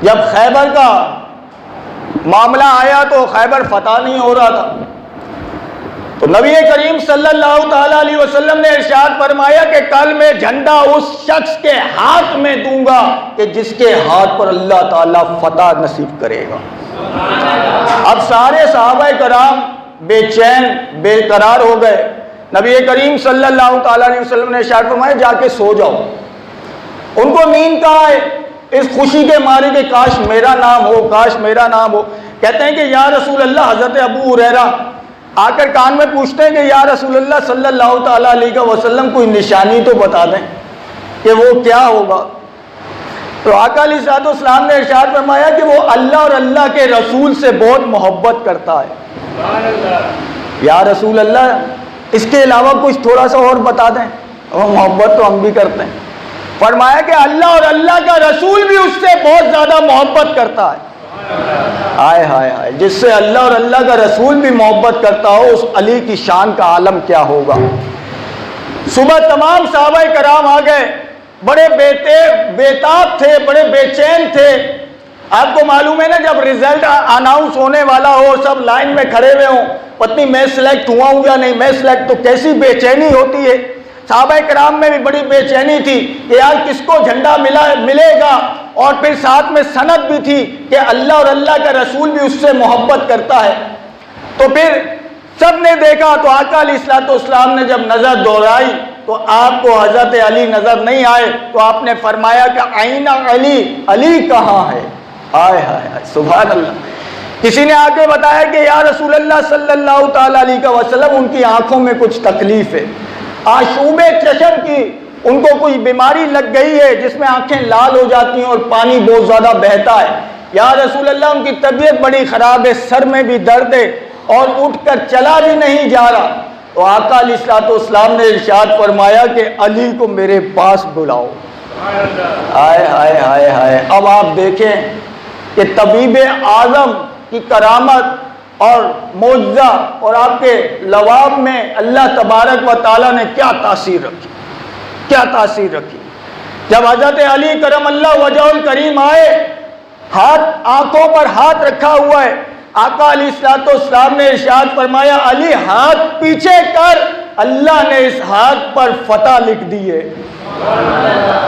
جب خیبر کا معاملہ آیا تو خیبر فتح نہیں ہو رہا تھا، تو نبی کریم صلی اللہ تعالیٰ علیہ وسلم نے ارشاد فرمایا کہ کل میں جھنڈا اس شخص کے ہاتھ میں دوں گا کہ جس کے ہاتھ پر اللہ تعالیٰ فتح نصیب کرے گا۔ اب سارے صحابہ کرام بے چین بے قرار ہو گئے۔ نبی کریم صلی اللہ تعالیٰ علیہ وسلم نے ارشاد فرمایا جا کے سو جاؤ۔ ان کو نیند کہاں ہے؟ اس خوشی کے مارے کہ کاش میرا نام ہو، کاش میرا نام ہو۔ کہتے ہیں کہ یا رسول اللہ، حضرت ابو ہریرہ آ کر کان میں پوچھتے ہیں کہ یا رسول اللہ صلی اللہ تعالیٰ علیہ وسلم کوئی نشانی تو بتا دیں کہ وہ کیا ہوگا۔ تو آقا علیہ الصلوۃ والسلام نے ارشاد فرمایا کہ وہ اللہ اور اللہ کے رسول سے بہت محبت کرتا ہے۔ یا رسول اللہ اس کے علاوہ کچھ تھوڑا سا اور بتا دیں، وہ محبت تو ہم بھی کرتے ہیں۔ فرمایا کہ اللہ اور اللہ کا رسول بھی اس سے بہت زیادہ محبت کرتا ہے۔ ہائے ہائے ہائے، جس سے اللہ اور اللہ کا رسول بھی محبت کرتا ہو، اس علی کی شان کا عالم کیا ہوگا۔ صبح تمام صحابہ کرام آ گئے، بڑے بےتاب تھے، بڑے بے چین تھے۔ آپ کو معلوم ہے نا، جب رزلٹ اناؤنس ہونے والا ہو، سب لائن میں کھڑے ہوئے ہوں، پتہ میں سلیکٹ ہوا ہوں یا نہیں میں سلیکٹ، تو کیسی بے چینی ہوتی ہے۔ صحابہ کرام میں بھی بڑی بے چینی تھی کہ یار کس کو جھنڈا ملے گا، اور پھر ساتھ میں سند بھی تھی کہ اللہ اور اللہ کا رسول بھی اس سے محبت کرتا ہے۔ تو پھر سب نے دیکھا تو آقا علیہ الصلوۃ والسلام نے جب نظر دوڑائی تو آپ کو حضرت علی نظر نہیں آئے، تو آپ نے فرمایا کہ آئینہ علی، علی کہاں ہے؟ ہائے ہائے ہائے سبحان اللہ۔ کسی نے آ کے بتایا کہ یا رسول اللہ صلی اللہ تعالیٰ علیہ وسلم ان کی آنکھوں میں کچھ تکلیف ہے، آشوب چشم کی ان کو کوئی بیماری لگ گئی ہے جس میں آنکھیں لال ہو جاتی ہیں اور پانی بہت زیادہ بہتا ہے۔ یا رسول اللہ ان کی طبیعت بڑی خراب ہے، سر میں بھی درد ہے اور اٹھ کر چلا بھی نہیں جا رہا۔ تو آقا علیہ الصلوۃ والسلام نے ارشاد فرمایا کہ علی کو میرے پاس بلاؤ۔ ہائے ہائے ہائے ہائے، اب آپ دیکھیں کہ طبیب اعظم کی کرامت اور معجزہ اور آپ کے لواب میں اللہ تبارک و تعالیٰ نے کیا تاثیر رکھی، کیا تاثیر رکھی۔ جب حضرت علی کرم اللہ وجہہ الکریم آئے، ہاتھ آنکھوں پر ہاتھ رکھا ہوا ہے، آقا علیہ الصلوۃ والسلام نے ارشاد فرمایا علی ہاتھ پیچھے کر، اللہ نے اس ہاتھ پر فتح لکھ دی ہے۔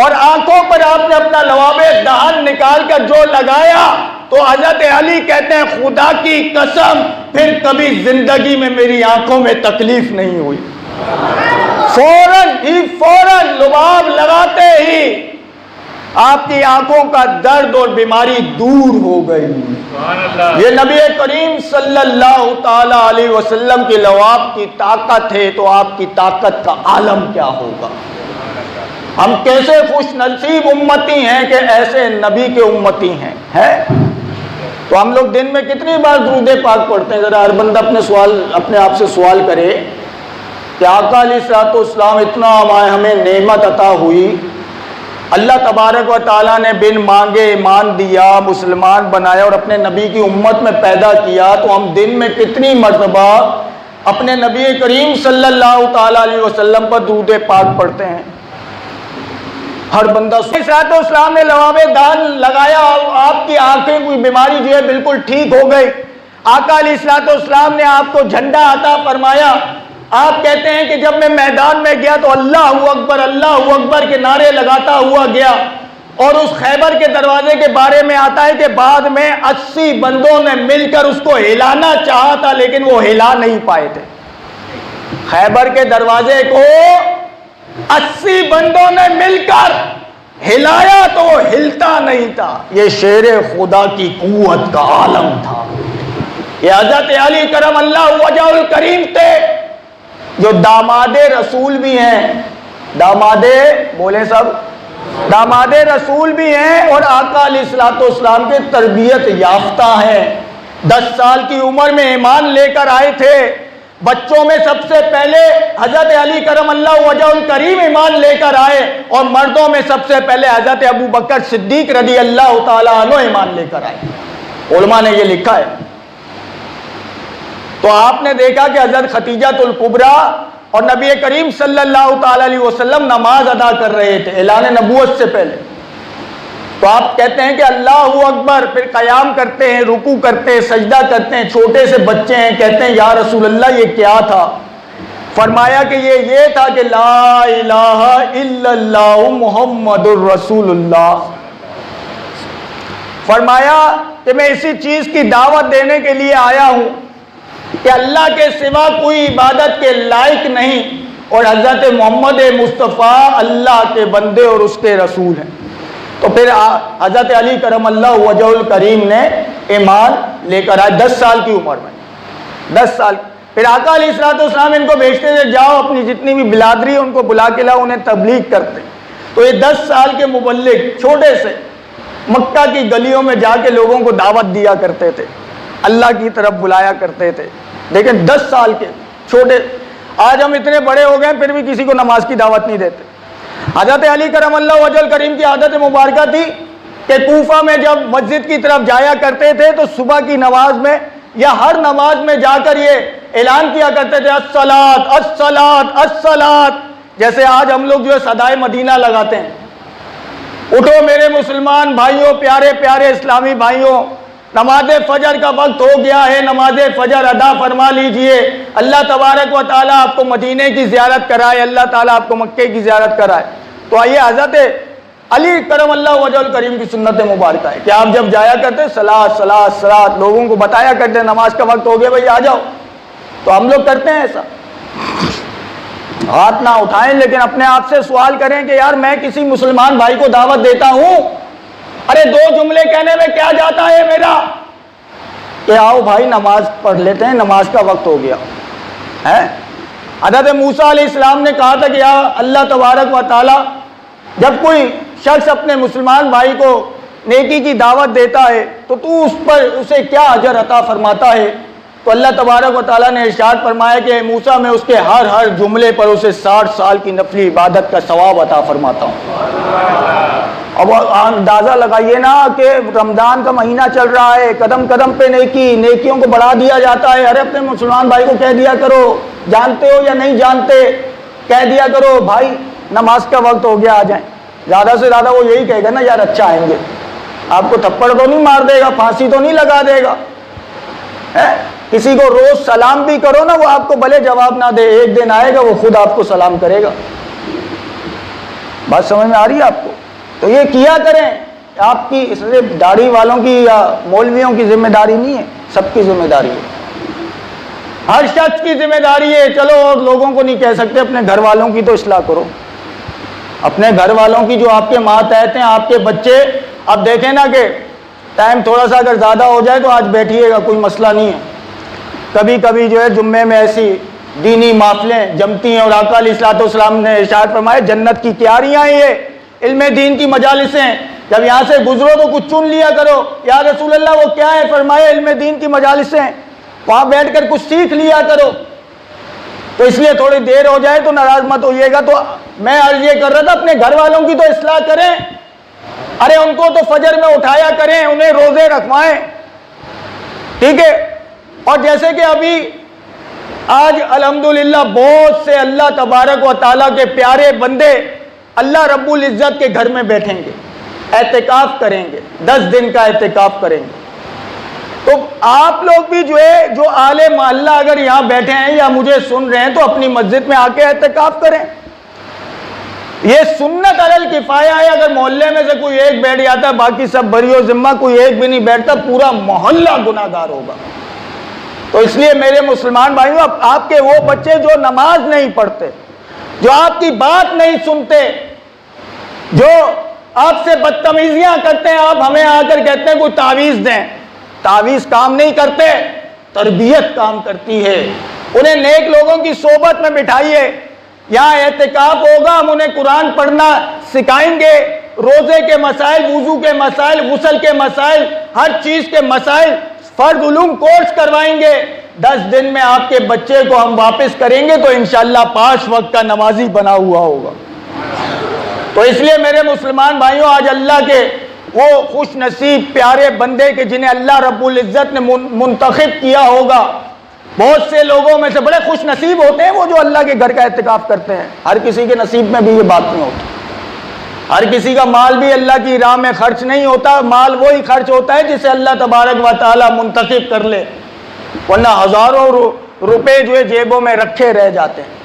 اور آنکھوں پر آپ نے اپنا لواب دہن نکال کر جو لگایا تو حضرت علی کہتے ہیں خدا کی قسم پھر کبھی زندگی میں میری آنکھوں میں تکلیف نہیں ہوئی۔ فوراً لباب لگاتے ہی آپ کی آنکھوں کا درد اور بیماری دور ہو گئی۔ یہ نبی کریم صلی اللہ تعالی علیہ وسلم کے لواب کی طاقت ہے، تو آپ کی طاقت کا عالم کیا ہوگا۔ ہم کیسے خوش نصیب امتی ہیں کہ ایسے نبی کے امتی ہیں۔ تو ہم لوگ دن میں کتنی بار درود پاک پڑھتے ہیں؟ ذرا ہر بندہ اپنے آپ سے سوال کرے کہ آقا علیہ الصلوۃ والسلام اتنا ہمیں نعمت عطا ہوئی، اللہ تبارک و تعالیٰ نے بن مانگے ایمان دیا، مسلمان بنایا اور اپنے نبی کی امت میں پیدا کیا، تو ہم دن میں کتنی مرتبہ اپنے نبی کریم صلی اللہ تعالیٰ علیہ وسلم پر درود پاک پڑھتے ہیں؟ ہر بندہ صحت اسلام نے لواب دان لگایا، آپ کی آنکھیں کوئی بیماری جو ہے بالکل ٹھیک ہو گئی۔ آقا علیہ الصلوۃ والسلام نے آپ کو جھنڈا عطا فرمایا۔ آپ کہتے ہیں کہ جب میں میدان میں گیا تو اللہ اکبر کے نعرے لگاتا ہوا گیا، اور اس خیبر کے دروازے کے بارے میں آتا ہے کہ بعد میں 80 بندوں نے مل کر اس کو ہلانا چاہا تھا لیکن وہ ہلا نہیں پائے تھے۔ خیبر کے دروازے کو 80 بندوں نے مل کر ہلایا تو وہ ہلتا نہیں تھا۔ یہ شیر خدا کی قوت کا عالم تھا۔ یہ حضرت علی کرم اللہ وجہ الکریم تھے جو داماد رسول بھی ہیں، داماد رسول بھی ہیں اور آقا علیہ الصلوۃ والسلام کے تربیت یافتہ ہیں۔ 10 سال کی عمر میں ایمان لے کر آئے تھے۔ بچوں میں سب سے پہلے حضرت علی کرم اللہ وجہ الکریم ایمان لے کر آئے، اور مردوں میں سب سے پہلے حضرت ابو بکر صدیق رضی اللہ تعالیٰ عنہ ایمان لے کر آئے۔ علماء نے یہ لکھا ہے۔ تو آپ نے دیکھا کہ حضرت خدیجہ الکبریٰ اور نبی کریم صلی اللہ تعالیٰ علیہ وسلم نماز ادا کر رہے تھے اعلان نبوت سے پہلے۔ تو آپ کہتے ہیں کہ اللہ اکبر، پھر قیام کرتے ہیں، رکوع کرتے ہیں، سجدہ کرتے ہیں، چھوٹے سے بچے ہیں، کہتے ہیں یا رسول اللہ یہ کیا تھا؟ فرمایا کہ یہ تھا کہ لا الہ الا اللہ محمد الرسول اللہ۔ فرمایا کہ میں اسی چیز کی دعوت دینے کے لیے آیا ہوں کہ اللہ کے سوا کوئی عبادت کے لائق نہیں، اور حضرت محمد مصطفیٰ اللہ کے بندے اور اس کے رسول ہیں۔ تو پھر حضرت علی کرم اللہ وجہ الکریم نے ایمان لے کر آئے 10 سال کی عمر میں، 10 سال۔ پھر آقا علیہ السلام ان کو بھیجتے تھے، جاؤ اپنی جتنی بھی بلادری ان کو بلا کے لاؤ، انہیں تبلیغ کرتے۔ تو یہ 10 سال کے مبلغ چھوٹے سے مکہ کی گلیوں میں جا کے لوگوں کو دعوت دیا کرتے تھے، اللہ کی طرف بلایا کرتے تھے۔ لیکن 10 سال کے چھوٹے، آج ہم اتنے بڑے ہو گئے پھر بھی کسی کو نماز کی دعوت نہیں دیتے۔ حضرت علی کرم اللہ وجہ الکریم کی عادت مبارکہ تھی کہ کوفہ میں جب مسجد کی طرف جایا کرتے تھے تو صبح کی نماز میں یا ہر نماز میں جا کر یہ اعلان کیا کرتے تھے الصلاۃ الصلاۃ الصلاۃ، جیسے آج ہم لوگ جو ہے صدائے مدینہ لگاتے ہیں۔ اٹھو میرے مسلمان بھائیوں، پیارے پیارے اسلامی بھائیوں، نماز فجر کا وقت ہو گیا ہے، نماز فجر ادا فرما لیجئے۔ اللہ تبارک و تعالیٰ آپ کو مدینے کی زیارت کرائے، اللہ تعالیٰ آپ کو مکے کی زیارت کرائے۔ تو آئیے حضرت علی کرم اللہ وجہ الکریم کی سنت مبارکہ ہے کہ آپ جب جایا کرتے صلاۃ صلاۃ صلاۃ، لوگوں کو بتایا کرتے نماز کا وقت ہو گیا بھائی آ جاؤ۔ تو ہم لوگ کرتے ہیں ایسا؟ ہاتھ نہ اٹھائیں، لیکن اپنے آپ سے سوال کریں کہ یار میں کسی مسلمان بھائی کو دعوت دیتا ہوں، ارے 2 جملے کہنے میں کیا جاتا ہے میرا کہ آؤ بھائی نماز پڑھ لیتے ہیں، نماز کا وقت ہو گیا ہے۔ حضرت موسیٰ علیہ السلام نے کہا تھا کہ یا اللہ تبارک و تعالی، جب کوئی شخص اپنے مسلمان بھائی کو نیکی کی دعوت دیتا ہے تو تو اس پر اسے کیا اجر عطا فرماتا ہے؟ تو اللہ تبارک و تعالیٰ نے ارشاد فرمایا کہ موسیٰ میں اس کے ہر جملے پر اسے 60 سال کی نفلی عبادت کا ثواب عطا فرماتا ہوں۔ اب اندازہ لگائیے نا کہ رمضان کا مہینہ چل رہا ہے، قدم قدم پہ نیکیوں کو بڑھا دیا جاتا ہے۔ ارے اپنے مسلمان بھائی کو کہہ دیا کرو، جانتے ہو یا نہیں جانتے، کہہ دیا کرو بھائی نماز کا وقت ہو گیا آ جائیں۔ زیادہ سے زیادہ وہ یہی کہے گا نا یار اچھا آئیں گے، آپ کو تھپڑ تو نہیں مار دے گا، پھانسی تو نہیں لگا دے گا۔ کسی کو روز سلام بھی کرو نا، وہ آپ کو بھلے جواب نہ دے، ایک دن آئے گا وہ خود آپ کو سلام کرے گا۔ بات سمجھ میں آ رہی ہے آپ کو؟ تو یہ کیا کریں، آپ کی صرف داڑھی والوں کی یا مولویوں کی ذمہ داری نہیں ہے، سب کی ذمہ داری ہے، ہر شخص کی ذمہ داری ہے۔ چلو اور لوگوں کو نہیں کہہ سکتے، اپنے گھر والوں کی تو اصلاح کرو، اپنے گھر والوں کی، جو آپ کے ماتحت ہیں، آپ کے بچے۔ اب دیکھیں نا کہ ٹائم تھوڑا سا اگر زیادہ ہو جائے تو آج بیٹھیے گا، کوئی مسئلہ نہیں ہے۔ کبھی کبھی جو ہے جمعے میں ایسی دینی محفلیں جمتی ہیں، اور آقا علیہ السلام نے ارشاد فرمایا جنت کی کیاریاں ہیں یہ علم دین کی مجالسیں، جب یہاں سے گزرو تو کچھ چن لیا کرو۔ یا رسول اللہ وہ کیا ہے؟ فرمایا علم دین کی مجالسیں، وہاں بیٹھ کر کچھ سیکھ لیا کرو۔ تو اس لیے تھوڑی دیر ہو جائے تو ناراض مت ہوئیے گا۔ تو میں عرض یہ کر رہا تھا اپنے گھر والوں کی تو اصلاح کریں، ارے ان کو تو فجر میں اٹھایا کریں، انہیں روزے رکھوائیں، ٹھیک ہے۔ اور جیسے کہ ابھی آج الحمدللہ بہت سے اللہ تبارک و تعالیٰ کے پیارے بندے اللہ رب العزت کے گھر میں بیٹھیں گے، اعتکاف کریں گے، 10 دن کا اعتکاف کریں گے۔ تو آپ لوگ بھی جو ہے، جو اہل محلہ اگر یہاں بیٹھے ہیں یا مجھے سن رہے ہیں، تو اپنی مسجد میں آ کے اعتکاف کریں۔ یہ سنت علی الکفایہ ہے، اگر محلے میں سے کوئی ایک بیٹھ جاتا ہے باقی سب بری و ذمہ، کوئی ایک بھی نہیں بیٹھتا پورا محلہ گناہ گار ہوگا۔ تو اس لیے میرے مسلمان بھائیوں، آپ کے وہ بچے جو نماز نہیں پڑھتے، جو آپ کی بات نہیں سنتے، جو آپ سے بدتمیزیاں کرتے ہیں، آپ ہمیں آ کر کہتے ہیں کوئی تعویذ دیں، تعویذ کام نہیں کرتے، تربیت کام کرتی ہے۔ انہیں نیک لوگوں کی صحبت میں بٹھائیے، یہاں اعتکاف ہوگا، ہم انہیں قرآن پڑھنا سکھائیں گے، روزے کے مسائل، وضو کے مسائل، غسل کے مسائل، ہر چیز کے مسائل، فرض علوم کورس کروائیں گے۔ 10 دن میں آپ کے بچے کو ہم واپس کریں گے تو انشاءاللہ 5 وقت کا نمازی بنا ہوا ہوگا۔ تو اس لیے میرے مسلمان بھائیوں، آج اللہ کے وہ خوش نصیب پیارے بندے کہ جنہیں اللہ رب العزت نے منتخب کیا ہوگا، بہت سے لوگوں میں سے بڑے خوش نصیب ہوتے ہیں وہ جو اللہ کے گھر کا اعتکاف کرتے ہیں۔ ہر کسی کے نصیب میں بھی یہ بات نہیں ہوتی، ہر کسی کا مال بھی اللہ کی راہ میں خرچ نہیں ہوتا، مال وہی خرچ ہوتا ہے جسے اللہ تبارک و تعالیٰ منتخب کر لے، ورنہ ہزاروں روپے جو ہے جیبوں میں رکھے رہ جاتے ہیں،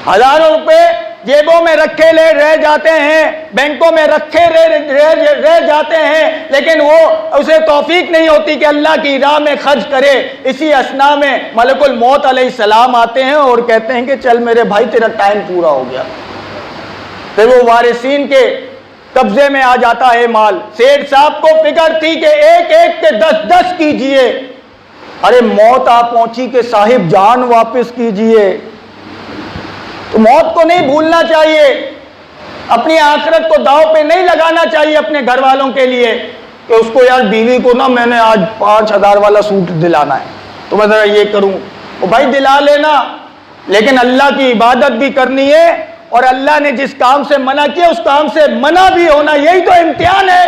ہزاروں روپے جیبوں میں رکھے رہ جاتے ہیں، بینکوں میں رکھے رہ جاتے ہیں، لیکن وہ اسے توفیق نہیں ہوتی کہ اللہ کی راہ میں خرچ کرے۔ اسی اثناء میں ملک الموت علیہ السلام آتے ہیں اور کہتے ہیں کہ چل میرے بھائی تیرا ٹائم پورا ہو گیا، پھر وہ وارثین کے قبضے میں آ جاتا ہے مال۔ سیٹھ صاحب کو فکر تھی کہ ایک ایک کے 10 کیجئے، ارے موت آ پہنچی کہ صاحب جان واپس کیجئے۔ تو موت کو نہیں بھولنا چاہیے، اپنی آخرت کو داؤ پہ نہیں لگانا چاہیے اپنے گھر والوں کے لیے کہ اس کو یار بیوی کو نا میں نے آج 5,000 والا سوٹ دلانا ہے تو میں ذرا یہ کروں، وہ بھائی دلا لینا، لیکن اللہ کی عبادت بھی کرنی ہے، اور اللہ نے جس کام سے منع کیا اس کام سے منع بھی ہونا، یہی تو امتحان ہے۔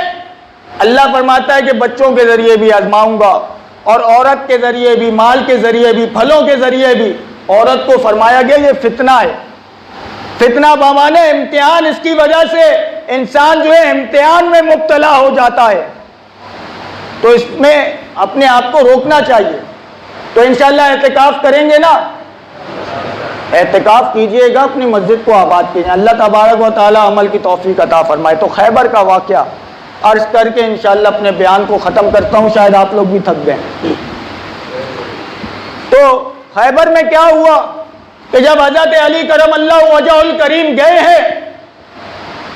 اللہ فرماتا ہے کہ بچوں کے ذریعے بھی آزماؤں گا، اور عورت کے ذریعے بھی، مال کے ذریعے بھی، پھلوں کے ذریعے بھی۔ عورت کو فرمایا گیا یہ فتنہ ہے، فتنہ بمانے امتحان، اس کی وجہ سے انسان جو ہے امتحان میں مبتلا ہو جاتا ہے، تو اس میں اپنے آپ کو روکنا چاہیے۔ تو انشاءاللہ اعتکاف کریں گے نا، اعتکاف کیجئے گا، اپنی مسجد کو آباد کیجئے، اللہ تبارک و تعالی عمل کی توفیق عطا فرمائے۔ تو خیبر کا واقعہ عرض کر کے انشاءاللہ اپنے بیان کو ختم کرتا ہوں، شاید آپ لوگ بھی تھک گئے۔ تو خیبر میں کیا ہوا کہ جب حضرت علی کرم اللہ وجہ الکریم گئے ہیں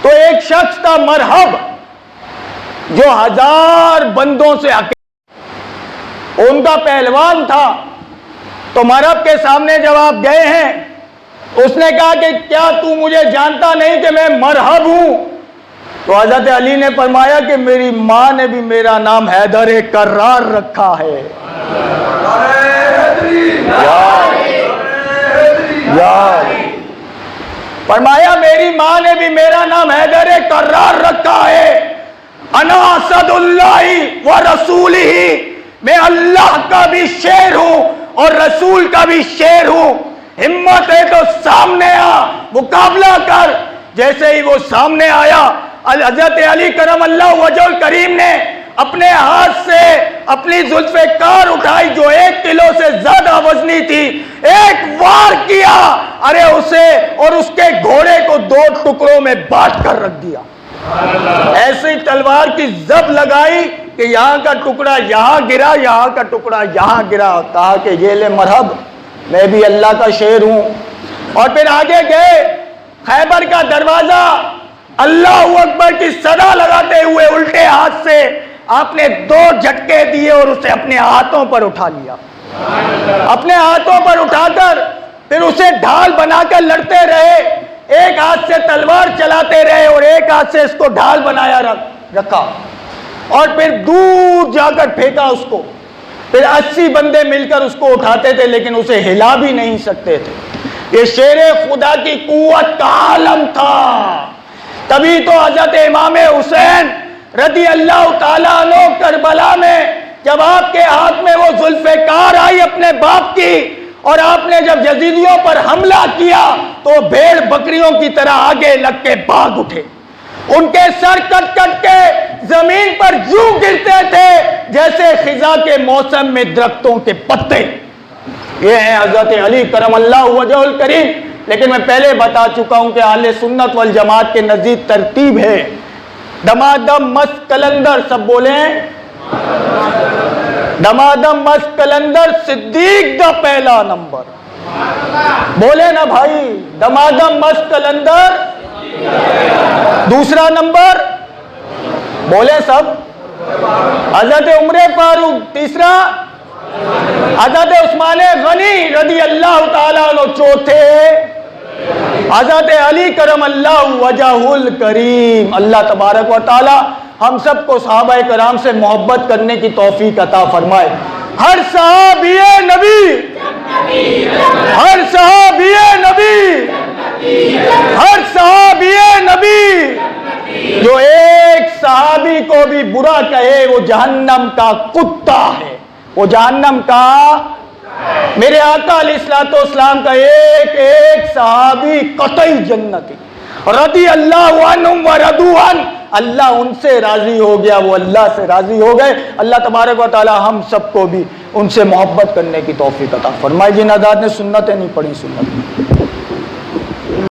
تو ایک شخص تھا مرحب، جو 1000 بندوں سے ان کا پہلوان تھا، تو مرحب کے سامنے جب آپ گئے ہیں اس نے کہا کہ کیا تو مجھے جانتا نہیں کہ میں مرحب ہوں؟ تو حضرت علی نے فرمایا کہ میری ماں نے بھی میرا نام حیدر کرار رکھا ہے۔ فرمایا میری ماں نے بھی میرا نام حیدر کرار رکھا ہے۔ انا اسد اللہ و رسولہ، میں اللہ کا بھی شیر ہوں اور رسول کا بھی شیر ہوں، ہمت ہے تو سامنے آ، مقابلہ کر۔ جیسے ہی وہ سامنے آیا، حضرت علی کرم اللہ وجہ الکریم نے اپنے ہاتھ سے اپنی ذوالفقار اٹھائی جو 1 کلو سے زیادہ وزنی تھی، ایک وار کیا، ارے اسے اور اس کے گھوڑے کو 2 ٹکڑوں میں بانٹ کر رکھ دیا۔ ایسی تلوار کی زب لگائی کہ یہاں کا ٹکڑا یہاں گرا، یہاں کا ٹکڑا یہاں گرا، کہا کہ یہ لے مرحب، میں بھی اللہ کا شیر ہوں۔ اور پھر آگے گئے، خیبر کا دروازہ، اللہ اکبر کی صدا لگاتے ہوئے الٹے ہاتھ سے آپ نے 2 جھٹکے دیے اور اسے اپنے ہاتھوں پر اٹھا لیا۔ اپنے ہاتھوں پر اٹھا کر پھر اسے ڈھال بنا کر لڑتے رہے، ایک ہاتھ سے تلوار چلاتے رہے اور ایک ہاتھ سے اس کو ڈھال بنایا رکھا، اور پھر دور جا کر پھینکا اس کو۔ پھر 80 بندے مل کر اس کو اٹھاتے تھے لیکن اسے ہلا بھی نہیں سکتے تھے۔ یہ شیر خدا کی قوت کا عالم تھا۔ تبھی تو حضرت امام حسین رضی اللہ تعالیٰ عنہ کربلا میں جب آپ کے ہاتھ میں وہ ذوالفقار آئی اپنے باپ کی، اور آپ نے جب یزیدیوں پر حملہ کیا تو بھیڑ بکریوں کی طرح آگے لگ کے بھاگ اٹھے، ان کے سر کٹ کٹ کے زمین پر یوں گرتے تھے جیسے خزاں کے موسم میں درختوں کے پتے۔ یہ ہیں حضرت علی کرم اللہ وجہ الکریم۔ لیکن میں پہلے بتا چکا ہوں کہ اہل سنت والجماعت کے نزدیک ترتیب ہے دمادم مست کلندر، سب بولیں دمادم مست کلندر، صدیق دا پہلا نمبر، بولے نا بھائی، دمادم مست کلندر دوسرا نمبر، بولے سب، حضرت عمر فاروق تیسرا، حضرت عثمان غنی رضی اللہ تعالیٰ عنہ چوتھے، حضرت علی کرم اللہ وجہ الکریم۔ اللہ تبارک و تعالی ہم سب کو صحابہ کرام سے محبت کرنے کی توفیق عطا فرمائے۔ ہر صحابی نبی، ہر صحابی نبی، ہر صحابی نبی جو ایک صحابی کو بھی برا کہے وہ جہنم کا کتا ہے، وہ جہنم کا۔ میرے آقا علیہ الصلوۃ والسلام کا ایک ایک صحابی قطعی جنتی، رضی اللہ عنہم ورضوا عنہ، اللہ ان سے راضی ہو گیا، وہ اللہ سے راضی ہو گئے۔ اللہ تبارک و تعالی ہم سب کو بھی ان سے محبت کرنے کی توفیق عطا فرمائے۔ جن حضرات نے سنتیں نہیں پڑھی سنت